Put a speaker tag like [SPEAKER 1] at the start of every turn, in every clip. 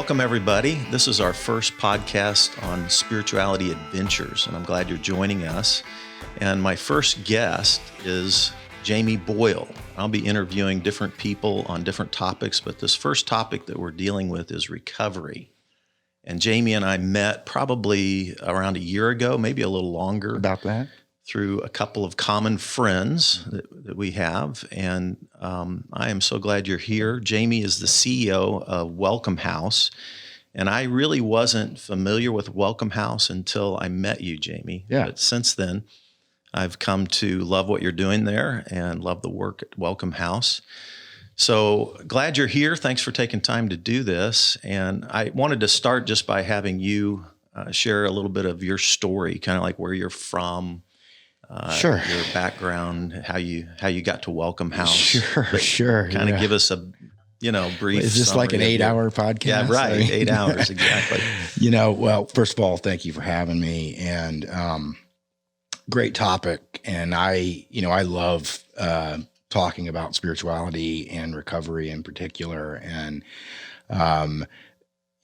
[SPEAKER 1] Welcome, everybody. This is our first podcast on spirituality adventures, and I'm glad you're joining us. And my first guest is Jamie Boyle. I'll be interviewing different people on different topics, but this first topic that we're dealing with is recovery. And Jamie and I met probably around a year ago, maybe a little longer.
[SPEAKER 2] About that.
[SPEAKER 1] Through a couple of common friends that we have. And I am so glad you're here. Jamie is the CEO of Welcome House. And I really wasn't familiar with Welcome House until I met you, Jamie.
[SPEAKER 2] Yeah.
[SPEAKER 1] But since then, I've come to love what you're doing there and love the work at Welcome House. So glad you're here. Thanks for taking time to do this. And I wanted to start just by having you share a little bit of your story, kind of like where you're from.
[SPEAKER 2] Sure.
[SPEAKER 1] Your background, how you got to Welcome House.
[SPEAKER 2] Sure.
[SPEAKER 1] Kind of give us a, brief.
[SPEAKER 2] Is this like an 8-hour podcast?
[SPEAKER 1] Yeah, right. 8 hours, exactly.
[SPEAKER 2] Well, first of all, thank you for having me, and great topic. And I love talking about spirituality and recovery in particular. And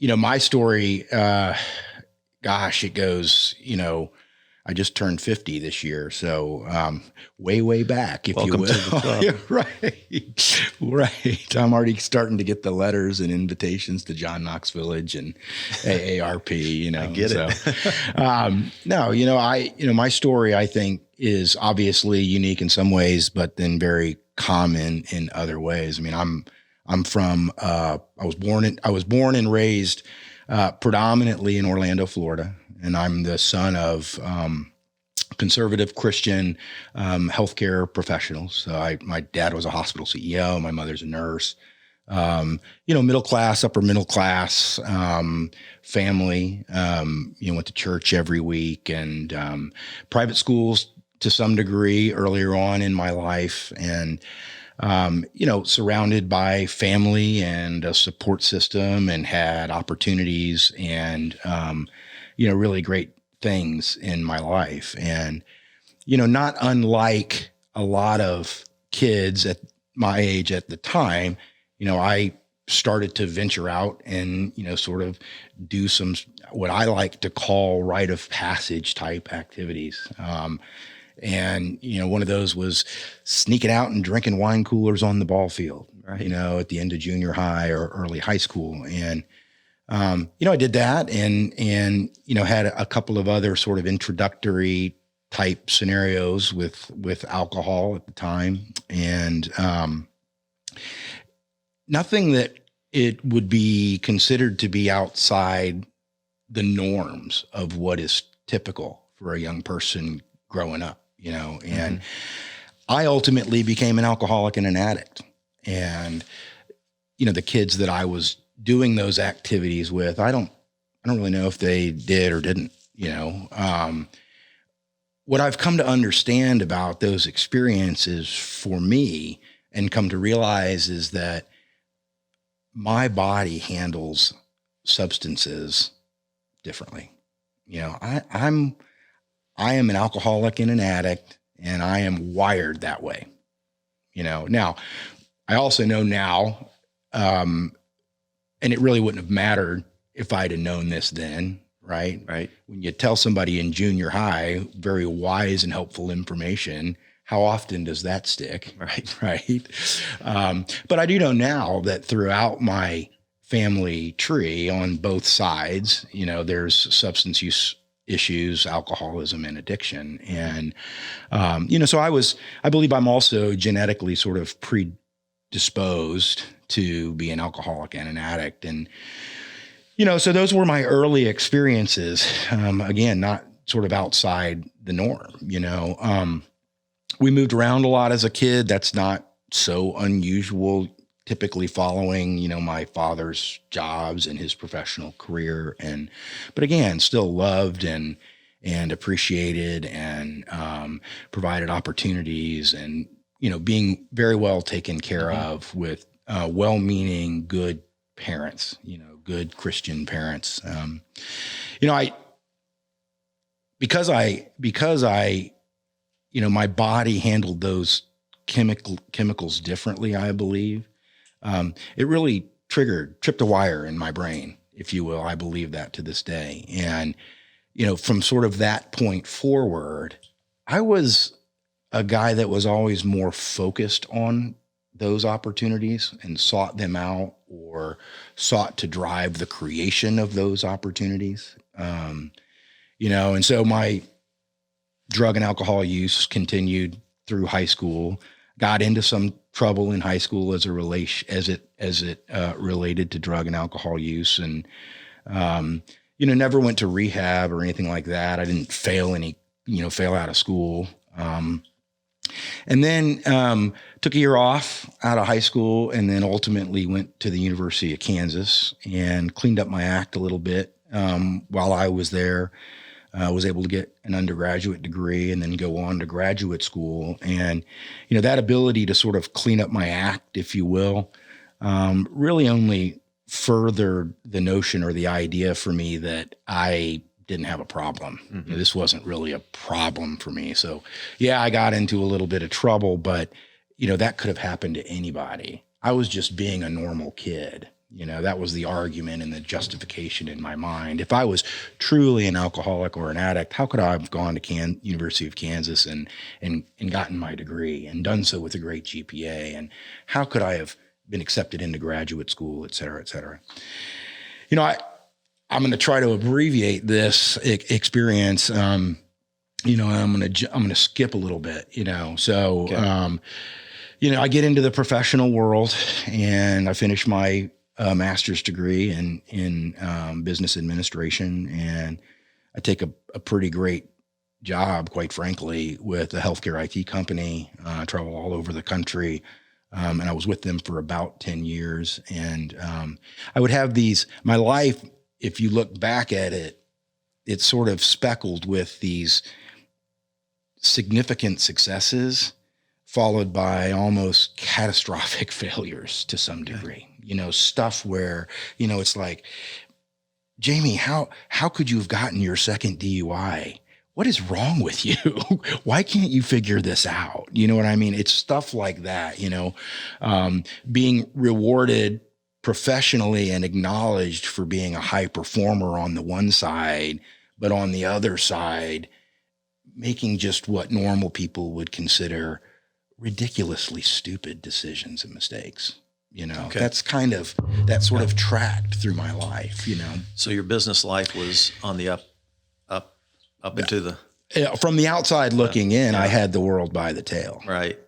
[SPEAKER 2] my story, it goes, I just turned 50 this year. So, way back, if
[SPEAKER 1] Welcome
[SPEAKER 2] you will.
[SPEAKER 1] to the club.
[SPEAKER 2] Yeah, right. I'm already starting to get the letters and invitations to John Knox Village and AARP,
[SPEAKER 1] I get
[SPEAKER 2] it. My story, I think, is obviously unique in some ways, but then very common in other ways. I mean, I'm from, I was born and raised, predominantly in Orlando, Florida. And I'm the son of conservative Christian healthcare professionals. So my dad was a hospital CEO. My mother's a nurse. Middle class, upper middle class family. Went to church every week and private schools to some degree earlier on in my life. And surrounded by family and a support system, and had opportunities and really great things in my life. And, not unlike a lot of kids at my age at the time, I started to venture out and, sort of do some, what I like to call rite of passage type activities. And one of those was sneaking out and drinking wine coolers on the ball field, right. At the end of junior high or early high school. And, I did that and had a couple of other sort of introductory type scenarios with alcohol at the time. And, nothing that it would be considered to be outside the norms of what is typical for a young person growing up, and I ultimately became an alcoholic and an addict. And, the kids that I was doing those activities with, I don't really know if they did or didn't, what I've come to understand about those experiences for me and come to realize is that my body handles substances differently. I am an alcoholic and an addict, and I am wired that way. Now I also know now, and it really wouldn't have mattered if I'd have known this then, right? Right. When you tell somebody in junior high very wise and helpful information, how often does that stick?
[SPEAKER 1] Right.
[SPEAKER 2] Right. But I do know now that throughout my family tree on both sides, there's substance use issues, alcoholism, and addiction. And, so I believe I'm also genetically sort of predisposed to be an alcoholic and an addict. And, so those were my early experiences. Again, not sort of outside the norm, we moved around a lot as a kid. That's not so unusual, typically following, my father's jobs and his professional career. But again, still loved and appreciated and provided opportunities and, being very well taken care of with well-meaning, good parents, good Christian parents. Because I, my body handled those chemicals differently, I believe. It really tripped a wire in my brain if you will. I believe that to this day. And, from sort of that point forward, I was a guy that was always more focused on those opportunities and sought them out or sought to drive the creation of those opportunities. And so my drug and alcohol use continued through high school, got into some trouble in high school as it related to drug and alcohol use. And, never went to rehab or anything like that. I didn't fail out of school. And then took a year off out of high school and then ultimately went to the University of Kansas and cleaned up my act a little bit while I was there. Was able to get an undergraduate degree and then go on to graduate school. And, that ability to sort of clean up my act, if you will, really only furthered the notion or the idea for me that I didn't have a problem. Mm-hmm. This wasn't really a problem for me. So yeah, I got into a little bit of trouble, but that could have happened to anybody. I was just being a normal kid. That was the argument and the justification in my mind. If I was truly an alcoholic or an addict, how could I have gone to University of Kansas and gotten my degree and done so with a great GPA? And how could I have been accepted into graduate school, et cetera, et cetera? I'm going to try to abbreviate this experience. And I'm going to skip a little bit, So, okay. I get into the professional world and I finish my master's degree in business administration, and I take a pretty great job, quite frankly, with a healthcare IT company. I travel all over the country. And I was with them for about 10 years. And I would have my life, if you look back at it, it's sort of speckled with these significant successes followed by almost catastrophic failures to some degree. Stuff where, it's like, Jamie, how could you have gotten your second DUI? What is wrong with you? Why can't you figure this out? You know what I mean? It's stuff like that, being rewarded professionally and acknowledged for being a high performer on the one side, but on the other side, making just what normal people would consider ridiculously stupid decisions and mistakes. Okay. That sort of tracked through my life,
[SPEAKER 1] So your business life was on the up into the...
[SPEAKER 2] From the outside looking in, I had the world by the tail.
[SPEAKER 1] Right.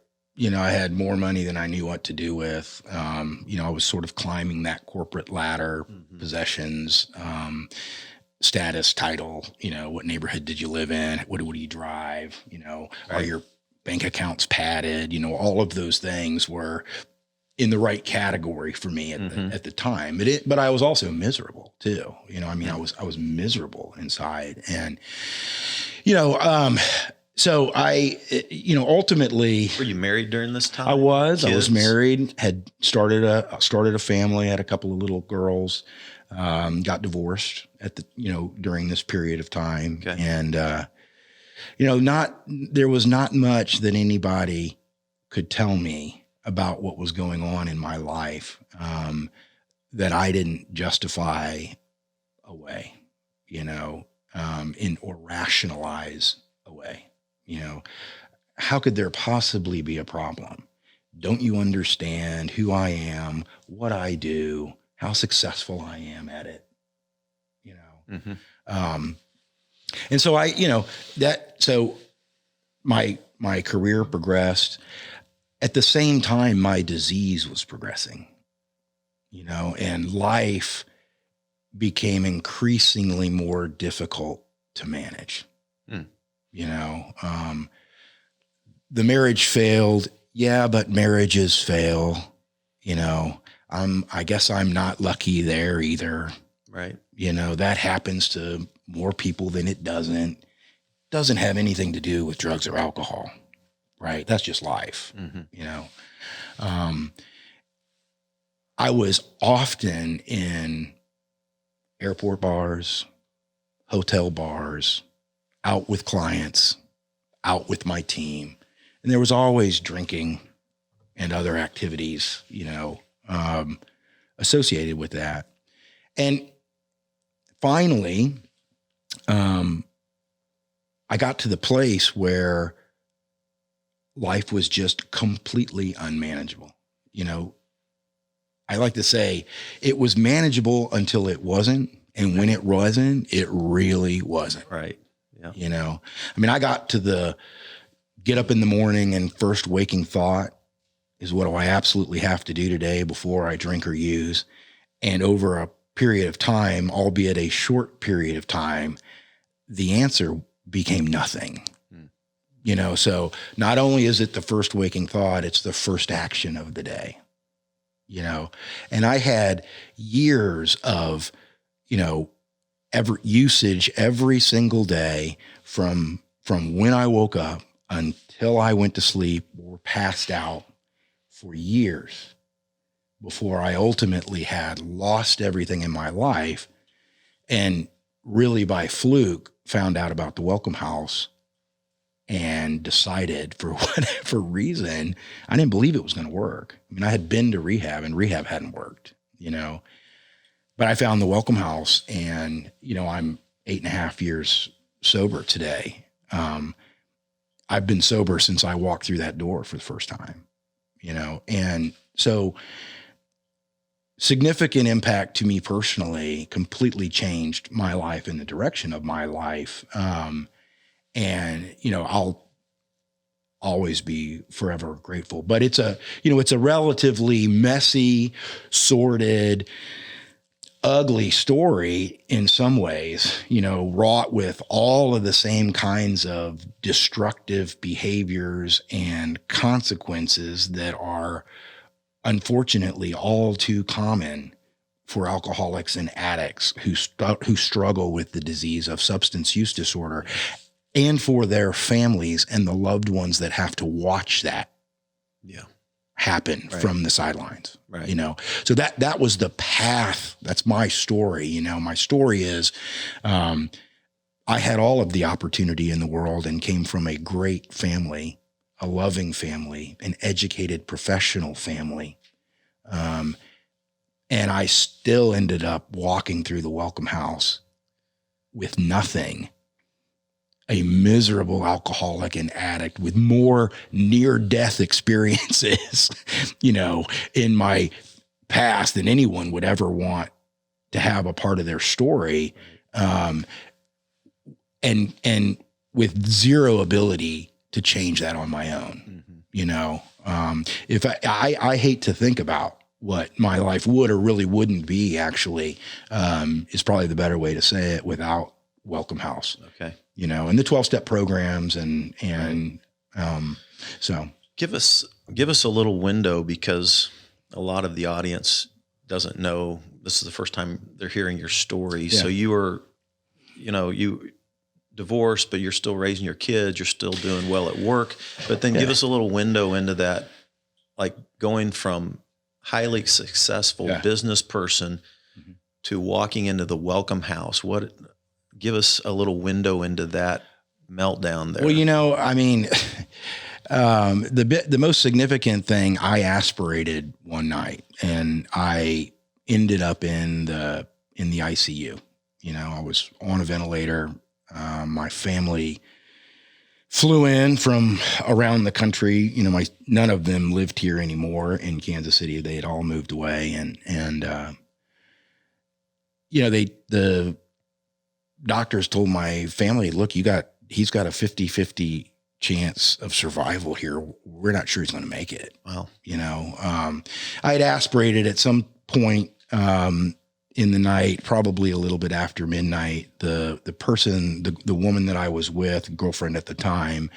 [SPEAKER 2] I had more money than I knew what to do with. I was sort of climbing that corporate ladder, mm-hmm. possessions, status, title, what neighborhood did you live in? What do you drive? Right. Are your bank accounts padded? All of those things were in the right category for me at the time. But I was also miserable too. I was miserable inside. And, so I, ultimately.
[SPEAKER 1] Were you married during this time?
[SPEAKER 2] I was married, had started a family, had a couple of little girls, got divorced during this period of time. Okay. And, there was not much that anybody could tell me about what was going on in my life, that I didn't justify away, or rationalize away. How could there possibly be a problem? Don't you understand who I am, what I do, how successful I am at it? Mm-hmm. And so my career progressed. At the same time, my disease was progressing, and life became increasingly more difficult to manage. Mm. The marriage failed. Yeah, but marriages fail. I guess I'm not lucky there either.
[SPEAKER 1] Right.
[SPEAKER 2] That happens to more people than it doesn't. Doesn't have anything to do with drugs or alcohol. Right. That's just life. Mm-hmm. I was often in airport bars, hotel bars, out with clients, out with my team. And there was always drinking and other activities, associated with that. And finally, I got to the place where life was just completely unmanageable. You know, I like to say it was manageable until it wasn't. And when it wasn't, it really wasn't.
[SPEAKER 1] Right. Yeah.
[SPEAKER 2] You know, I mean, I got to the get up in the morning and first waking thought is, what do I absolutely have to do today before I drink or use? And over a period of time, albeit a short period of time, the answer became nothing. You know, so not only is it the first waking thought, it's the first action of the day, you know. And I had years of, you know, usage every single day from when I woke up until I went to sleep or passed out for years before I ultimately had lost everything in my life and really by fluke found out about the Welcome House and decided for whatever reason, I didn't believe it was going to work. I mean, I had been to rehab and rehab hadn't worked, you know, but I found the Welcome House and, you know, I'm 8.5 years sober today. I've been sober since I walked through that door for the first time, you know, and so significant impact to me personally, completely changed my life and the direction of my life. And, you know, I'll always be forever grateful, but it's a relatively messy, sordid, ugly story in some ways, you know, wrought with all of the same kinds of destructive behaviors and consequences that are unfortunately all too common for alcoholics and addicts who struggle with the disease of substance use disorder, and for their families and the loved ones that have to watch that happen from the sidelines, you know? So that was the path. That's my story. You know, my story is, I had all of the opportunity in the world and came from a great family, a loving family, an educated professional family. And I still ended up walking through the Welcome House with nothing, a miserable alcoholic and addict with more near-death experiences, you know, in my past than anyone would ever want to have a part of their story. And with zero ability to change that on my own, you know. If I hate to think about what my life would or really wouldn't be, actually, is probably the better way to say it, without Welcome House.
[SPEAKER 1] Okay.
[SPEAKER 2] You know, and the 12-step programs and so
[SPEAKER 1] give us a little window, because a lot of the audience doesn't know, this is the first time they're hearing your story. Yeah. So you were, you know, you divorced, but you're still raising your kids, you're still doing well at work, but then give us a little window into that, like going from highly successful business person to walking into the Welcome House. Give us a little window into that meltdown there.
[SPEAKER 2] Well, you know, I mean, the most significant thing, I aspirated one night and I ended up in the ICU. You know, I was on a ventilator. My family flew in from around the country. You know, none of them lived here anymore in Kansas City. They had all moved away, and you know, the doctors told my family, look, he's got a 50-50 chance of survival here. We're not sure he's going to make it.
[SPEAKER 1] Wow.
[SPEAKER 2] You know, I had aspirated at some point, in the night, probably a little bit after midnight, the person, the woman that I was with, girlfriend at the time,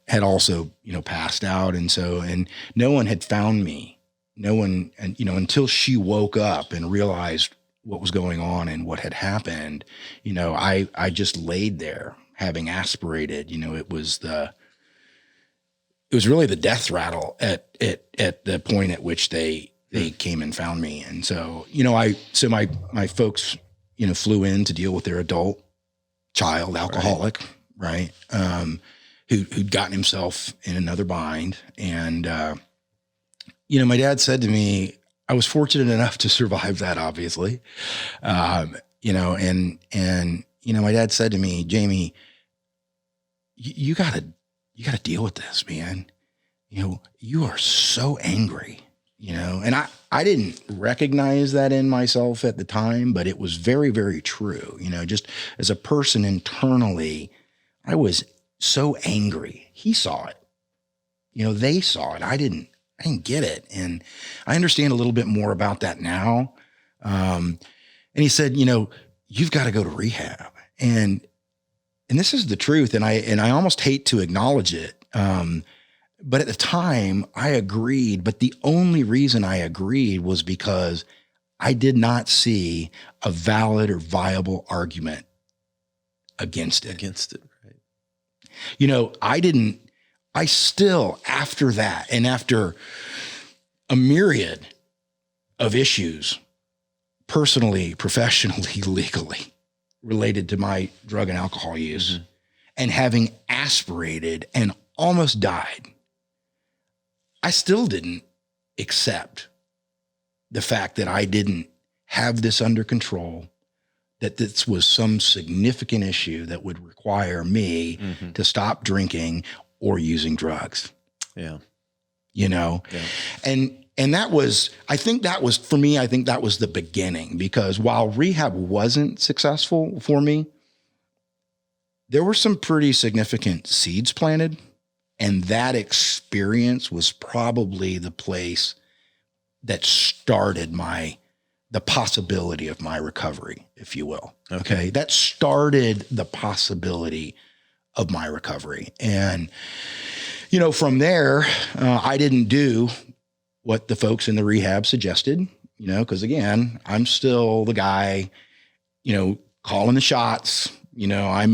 [SPEAKER 2] had also, you know, passed out. And no one had found me. No one, and, you know, until she woke up and realized what was going on and what had happened, you know, I just laid there having aspirated. You know, it was really the death rattle at the point at which they came and found me. And so, you know, my folks, you know, flew in to deal with their adult child alcoholic, right? Who'd gotten himself in another bind. And, you know, my dad said to me, I was fortunate enough to survive that, obviously. My dad said to me, Jamie, you gotta deal with this, man. You are so angry, and I didn't recognize that in myself at the time, but it was very, very true. Just as a person internally, I was so angry. He saw it, they saw it. I didn't get it. And I understand a little bit more about that now. And he said, you've got to go to rehab. And this is the truth. And I almost hate to acknowledge it. But at the time I agreed, but the only reason I agreed was because I did not see a valid or viable argument against it. Right. I still, after that, and after a myriad of issues, personally, professionally, legally, related to my drug and alcohol use, and having aspirated and almost died, I still didn't accept the fact that I didn't have this under control, that this was some significant issue that would require me to stop drinking or using drugs.
[SPEAKER 1] Yeah.
[SPEAKER 2] Yeah. And that was, I think that was the beginning, because while rehab wasn't successful for me, there were some pretty significant seeds planted. And that experience was probably the place that started the possibility of my recovery, if you will. Okay. That started the possibility of my recovery. And, from there, I didn't do what the folks in the rehab suggested, because again, I'm still the guy, calling the shots. I'm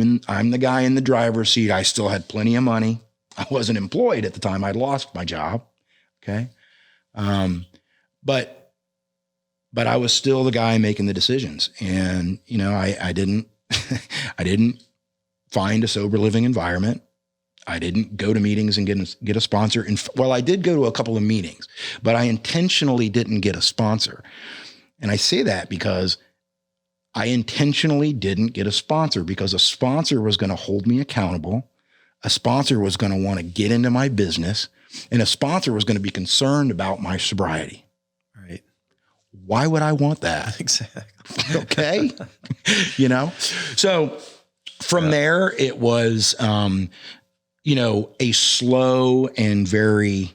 [SPEAKER 2] the guy in the driver's seat. I still had plenty of money. I wasn't employed at the time. I'd lost my job. Okay. But I was still the guy making the decisions. And, I didn't, I didn't find a sober living environment. I didn't go to meetings and get a sponsor. Well, I did go to a couple of meetings, but I intentionally didn't get a sponsor. And I say that because I intentionally didn't get a sponsor, because a sponsor was going to hold me accountable. A sponsor was going to want to get into my business, and a sponsor was going to be concerned about my sobriety.
[SPEAKER 1] Right.
[SPEAKER 2] Why would I want that?
[SPEAKER 1] Exactly.
[SPEAKER 2] Okay. So from there, it was, a slow and very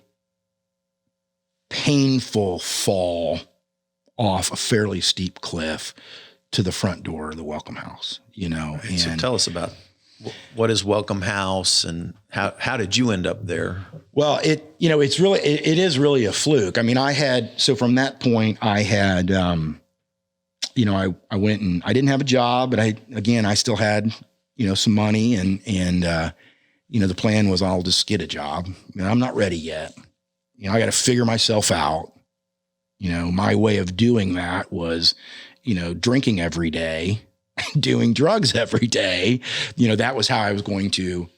[SPEAKER 2] painful fall off a fairly steep cliff to the front door of the Welcome House,
[SPEAKER 1] Right. So tell us about what is Welcome House, and how did you end up there?
[SPEAKER 2] Well, it is really a fluke. I mean, from that point I had, I went and I didn't have a job, but I still had, some money, and the plan was I'll just get a job. I'm not ready yet. I got to figure myself out. My way of doing that was, drinking every day, doing drugs every day. That was how I was going to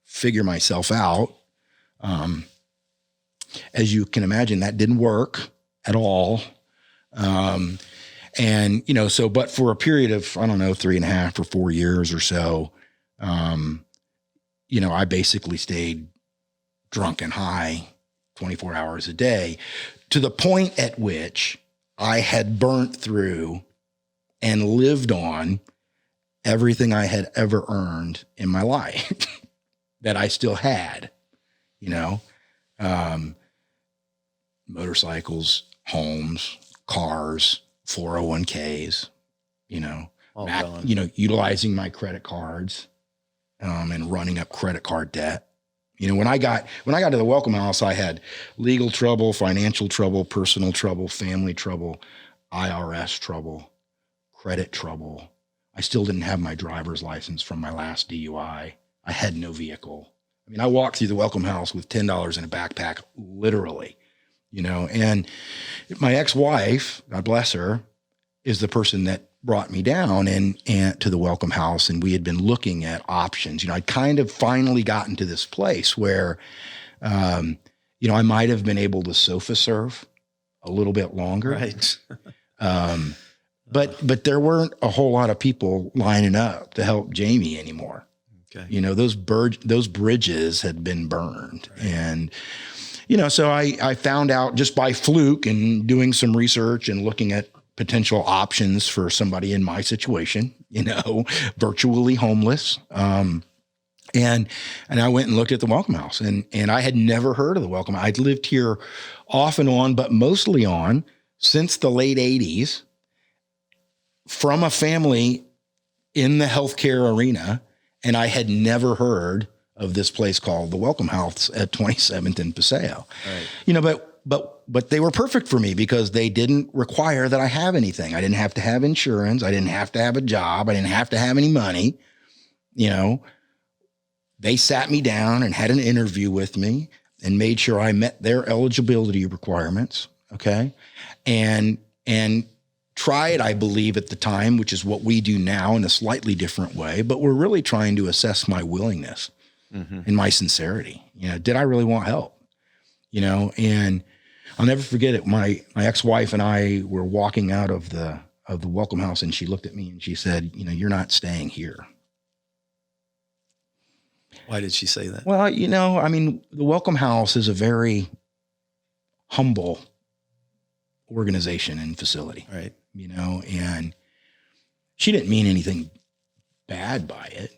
[SPEAKER 2] figure myself out. As you can imagine, that didn't work at all. But for a period of, 3.5 or 4 years or so, I basically stayed drunk and high 24 hours a day, to the point at which I had burnt through and lived on everything I had ever earned in my life that I still had, motorcycles, homes, cars, 401ks, utilizing my credit cards, and running up credit card debt. When I got to the Welcome House, I had legal trouble, financial trouble, personal trouble, family trouble, IRS trouble, credit trouble. I still didn't have my driver's license from my last DUI. I had no vehicle. I walked through the Welcome House with $10 in a backpack, literally, and my ex-wife, God bless her, is the person that brought me down and to the Welcome House. And we had been looking at options. I'd kind of finally gotten to this place where, I might have been able to sofa surf a little bit longer.
[SPEAKER 1] Right.
[SPEAKER 2] But there weren't a whole lot of people lining up to help Jamie anymore.
[SPEAKER 1] Okay.
[SPEAKER 2] Those bridges had been burned.
[SPEAKER 1] Right.
[SPEAKER 2] And, so I found out just by fluke and doing some research and looking at potential options for somebody in my situation, virtually homeless. And I went and looked at the Welcome House, and I had never heard of the Welcome House. I'd lived here off and on, but mostly on since the late 80s from a family in the healthcare arena. And I had never heard of this place called the Welcome House at 27th and Paseo. Right. But they were perfect for me because they didn't require that I have anything. I didn't have to have insurance. I didn't have to have a job. I didn't have to have any money. They sat me down and had an interview with me and made sure I met their eligibility requirements. Okay. And tried, I believe at the time, which is what we do now in a slightly different way, but we're really trying to assess my willingness and my sincerity. Did I really want help? And I'll never forget it. My ex-wife and I were walking out of the Welcome House, and she looked at me and she said, you're not staying here.
[SPEAKER 1] Why did she say that?
[SPEAKER 2] Well, the Welcome House is a very humble organization and facility.
[SPEAKER 1] Right.
[SPEAKER 2] And she didn't mean anything bad by it.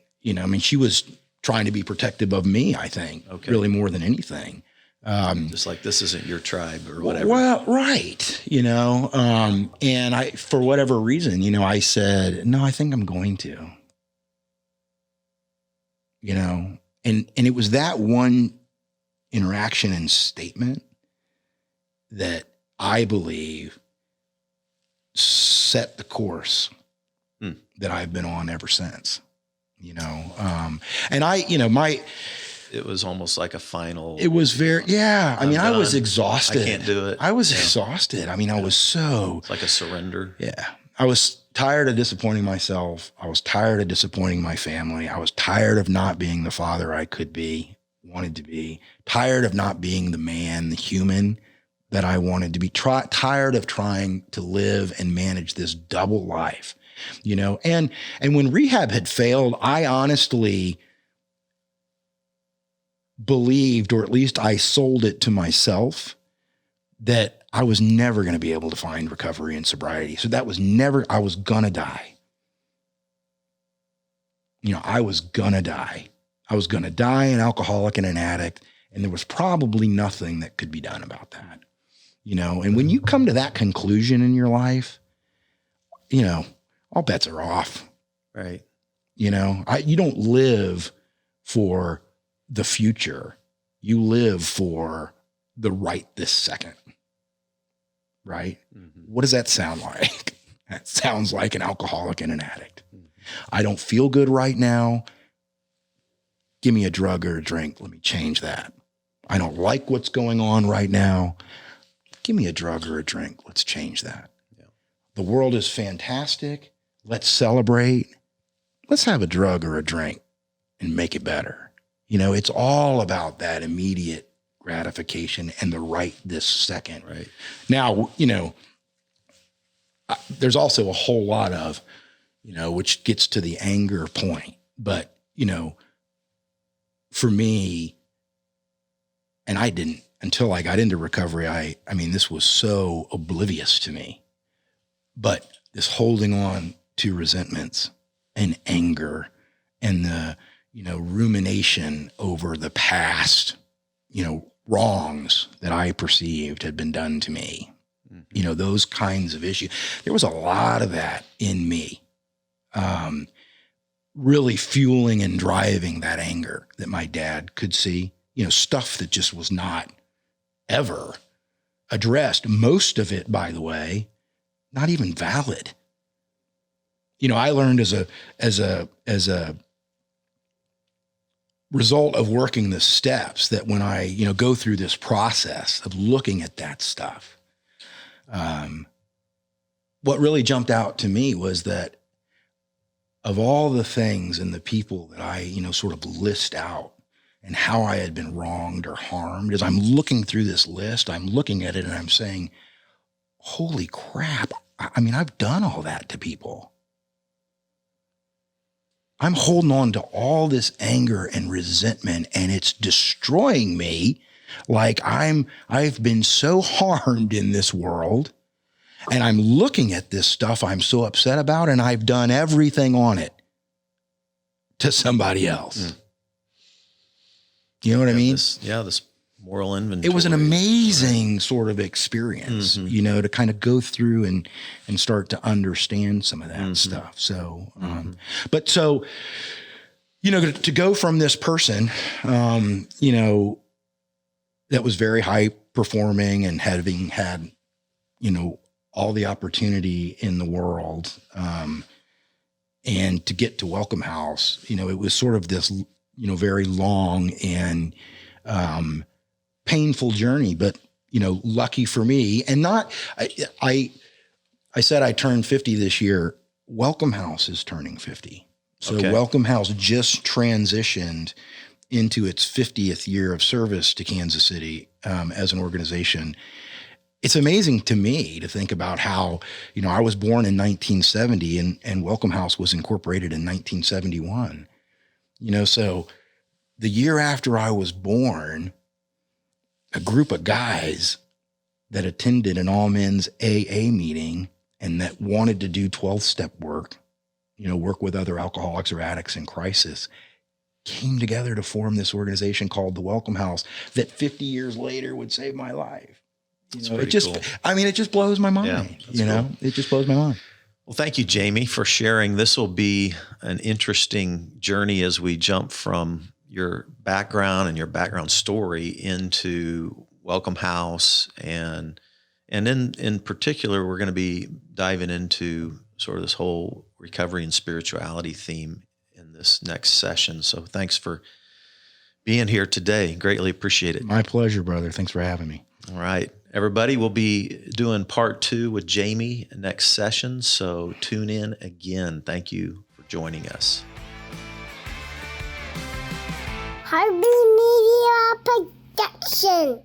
[SPEAKER 2] She was trying to be protective of me, I think, really more than anything.
[SPEAKER 1] Just like this isn't your tribe or whatever.
[SPEAKER 2] Well, right. And I, for whatever reason, I said, no, I think I'm going to, and it was that one interaction and statement that I believe set the course that I've been on ever since, and
[SPEAKER 1] it was almost like a final.
[SPEAKER 2] It was very, yeah. I was exhausted.
[SPEAKER 1] I can't do it.
[SPEAKER 2] I was exhausted. I was so.
[SPEAKER 1] It's like a surrender.
[SPEAKER 2] Yeah. I was tired of disappointing myself. I was tired of disappointing my family. I was tired of not being the father I could be, wanted to be, tired of not being the man, the human that I wanted to be, tired of trying to live and manage this double life, and when rehab had failed, I honestly believed, or at least I sold it to myself, that I was never going to be able to find recovery and sobriety. So that was never, I was going to die. I was going to die. I was going to die an alcoholic and an addict. And there was probably nothing that could be done about that. And when you come to that conclusion in your life, all bets are off.
[SPEAKER 1] Right.
[SPEAKER 2] You don't live for the future. You live for the right this second. Right? Mm-hmm. What does that sound like? That sounds like an alcoholic and an addict. Mm-hmm. I don't feel good right now. Give me a drug or a drink. Let me change that. I don't like what's going on right now. Give me a drug or a drink. Let's change that. Yeah. The world is fantastic. Let's celebrate. Let's have a drug or a drink and make it better. It's all about that immediate gratification and the right this second.
[SPEAKER 1] Right.
[SPEAKER 2] Now, there's also a whole lot of, which gets to the anger point. But, for me, and I didn't, until I got into recovery, this was so oblivious to me. But this holding on to resentments and anger and the, rumination over the past, wrongs that I perceived had been done to me, those kinds of issues. There was a lot of that in me, really fueling and driving that anger that my dad could see, stuff that just was not ever addressed. Most of it, by the way, not even valid. I learned as a result of working the steps that when I, go through this process of looking at that stuff, what really jumped out to me was that of all the things and the people that I, sort of list out and how I had been wronged or harmed, as I'm looking through this list, I'm looking at it and I'm saying, holy crap, I mean, I've done all that to people. I'm holding on to all this anger and resentment, and it's destroying me. Like I've been so harmed in this world, and I'm looking at this stuff I'm so upset about, and I've done everything on it to somebody else. You know what I mean?
[SPEAKER 1] This moral inventory.
[SPEAKER 2] It was an amazing sort of experience, to kind of go through and start to understand some of that stuff. So, but so, to go from this person, that was very high performing and having had, all the opportunity in the world, and to get to Welcome House, it was sort of this, very long and, painful journey, but, lucky for me and not, I said I turned 50 this year. Welcome House is turning 50. So Welcome House just transitioned into its 50th year of service to Kansas City, as an organization. It's amazing to me to think about how, I was born in 1970 and Welcome House was incorporated in 1971, so the year after I was born, a group of guys that attended an all men's AA meeting and that wanted to do 12-step work, work with other alcoholics or addicts in crisis, came together to form this organization called the Welcome House that 50 years later would save my life. It just, cool. It just blows my mind, cool. It just blows my mind.
[SPEAKER 1] Well, thank you, Jamie, for sharing. This will be an interesting journey as we jump from your background and your background story into Welcome House. And in particular, we're going to be diving into sort of this whole recovery and spirituality theme in this next session. So thanks for being here today. Greatly appreciate it.
[SPEAKER 2] My pleasure, brother. Thanks for having me.
[SPEAKER 1] All right. Everybody, we'll be doing part 2 with Jamie next session. So tune in again. Thank you for joining us.
[SPEAKER 3] Harbor Media Production.